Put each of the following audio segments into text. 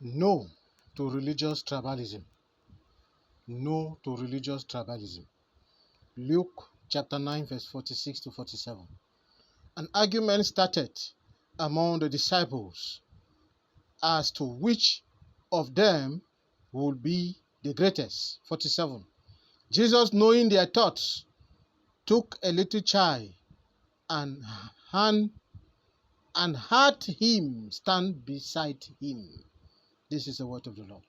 No to religious tribalism. No to religious tribalism. Luke chapter 9, verse 46 to 47. An argument started among the disciples as to which of them would be the greatest. 47. Jesus, knowing their thoughts, took a little child and had him stand beside him. This is the word of the Lord.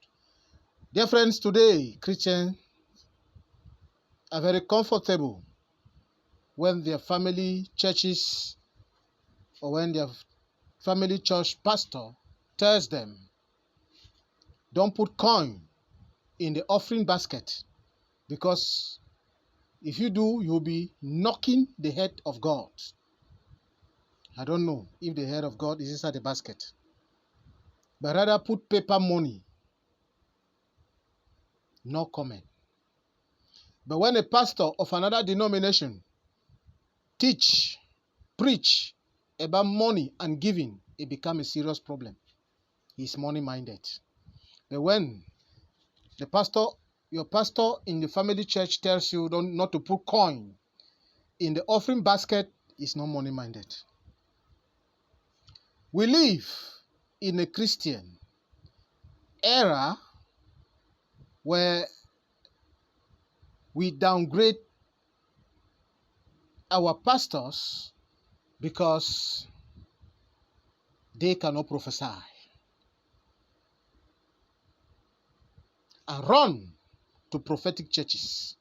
Dear friends, today Christians are very comfortable when their family churches or when their family church pastor tells them, don't put coin in the offering basket, because if you do, you'll be knocking the head of God. I don't know if the head of God is inside the basket, but rather put paper money. No comment. But when a pastor of another denomination preach about money and giving, it becomes a serious problem. He's money-minded. But when your pastor in the family church tells you not to put coin in the offering basket, is not money-minded. We live in a Christian era where we downgrade our pastors because they cannot prophesy, and run to prophetic churches.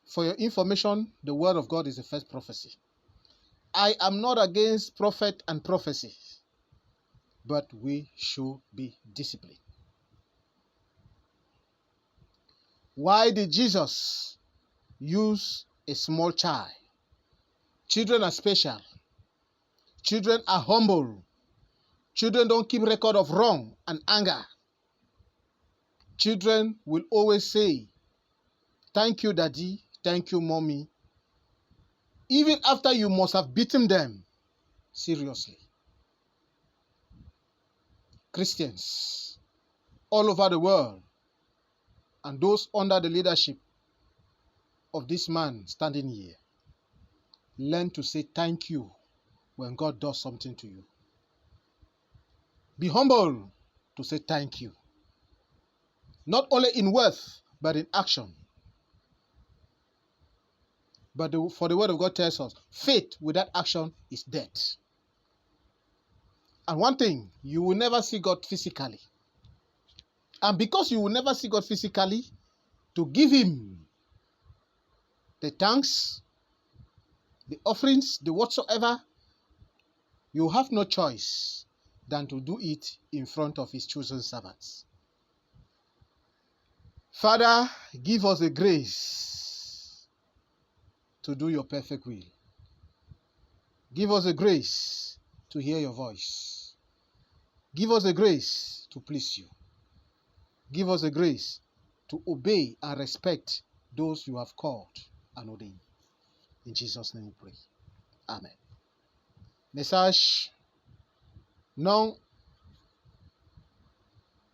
For your information, the word of God is the first prophecy. I am not against prophet and prophecy, but we should be disciplined. Why did Jesus use a small child? Children are special. Children are humble. Children don't keep record of wrong and anger. Children will always say, thank you, daddy, thank you, mommy, even after you must have beaten them seriously. Christians all over the world and those under the leadership of this man standing here, learn to say thank you when God does something to you. Be humble to say thank you, not only in words but in action. But for the word of God tells us, faith without action is dead. And one thing, you will never see God physically. And because you will never see God physically, to give him the thanks, the offerings, the whatsoever, you have no choice than to do it in front of his chosen servants. Father, give us the grace to do your perfect will. Give us the grace to hear your voice. Give us the grace to please you. Give us the grace to obey and respect those you have called and ordained. In Jesus' name we pray. Amen. Message: non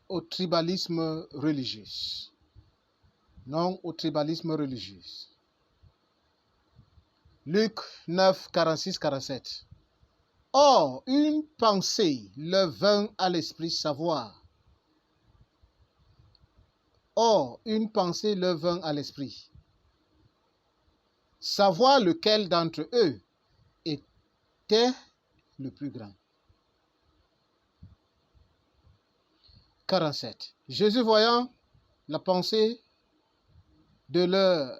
au tribalisme religieux. Non au tribalisme religieux. Luc 9, 46-47. Or, une pensée leur vint à l'esprit, savoir. Or, une pensée leur vint à l'esprit. Savoir lequel d'entre eux était le plus grand. 47. Jésus, voyant la pensée de leur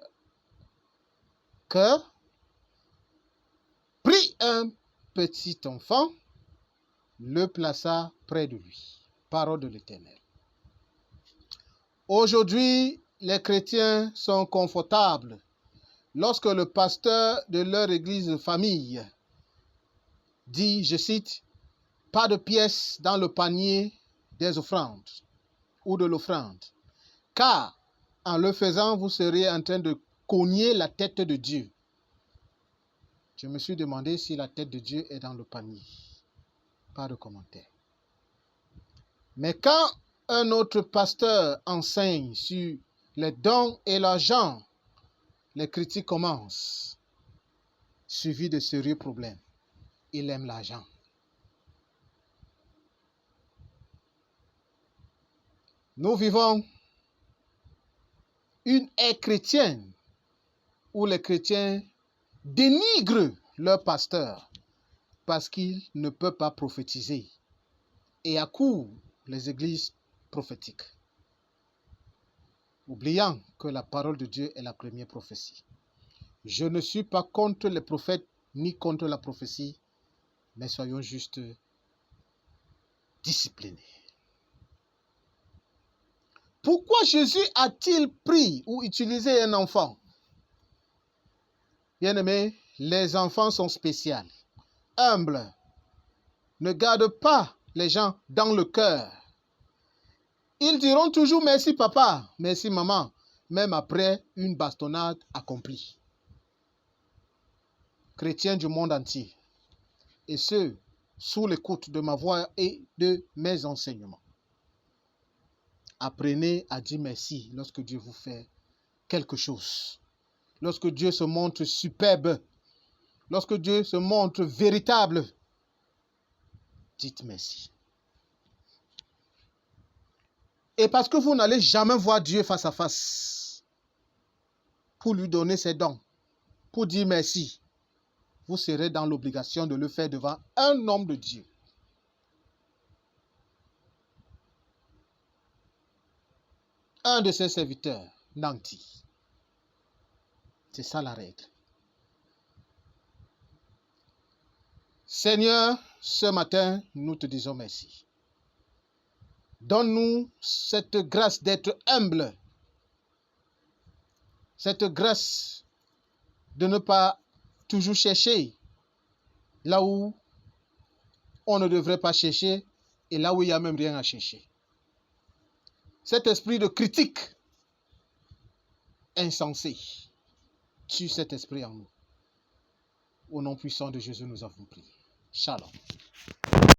cœur, prit un petit enfant, le plaça près de lui. Parole de l'Éternel. Aujourd'hui, les chrétiens sont confortables lorsque le pasteur de leur église de famille dit, je cite, « Pas de pièces dans le panier des offrandes ou de l'offrande, car en le faisant, vous seriez en train de cogner la tête de Dieu. » Je me suis demandé si la tête de Dieu est dans le panier. Pas de commentaire. Mais quand un autre pasteur enseigne sur les dons et l'argent, les critiques commencent, suivies de sérieux problèmes. Il aime l'argent. Nous vivons une ère chrétienne où les chrétiens dénigrent leur pasteur parce qu'il ne peut pas prophétiser et accourent les églises prophétiques, oubliant que la parole de Dieu est la première prophétie. Je ne suis pas contre les prophètes ni contre la prophétie, mais soyons juste disciplinés. Pourquoi Jésus a-t-il pris ou utilisé un enfant? Bien-aimés, les enfants sont spéciaux, humbles, ne gardent pas les gens dans le cœur. Ils diront toujours merci papa, merci maman, même après une bastonnade accomplie. Chrétiens du monde entier, et ceux sous l'écoute de ma voix et de mes enseignements, apprenez à dire merci lorsque Dieu vous fait quelque chose. Lorsque Dieu se montre superbe, lorsque Dieu se montre véritable, dites merci. Et parce que vous n'allez jamais voir Dieu face à face pour lui donner ses dons, pour dire merci, vous serez dans l'obligation de le faire devant un homme de Dieu. Un de ses serviteurs, nanti. C'est ça la règle. Seigneur, ce matin, nous te disons merci. Donne-nous cette grâce d'être humble, cette grâce de ne pas toujours chercher là où on ne devrait pas chercher et là où il n'y a même rien à chercher. Cet esprit de critique insensé, tue cet esprit en nous. Au nom puissant de Jésus, nous avons prié. Shalom.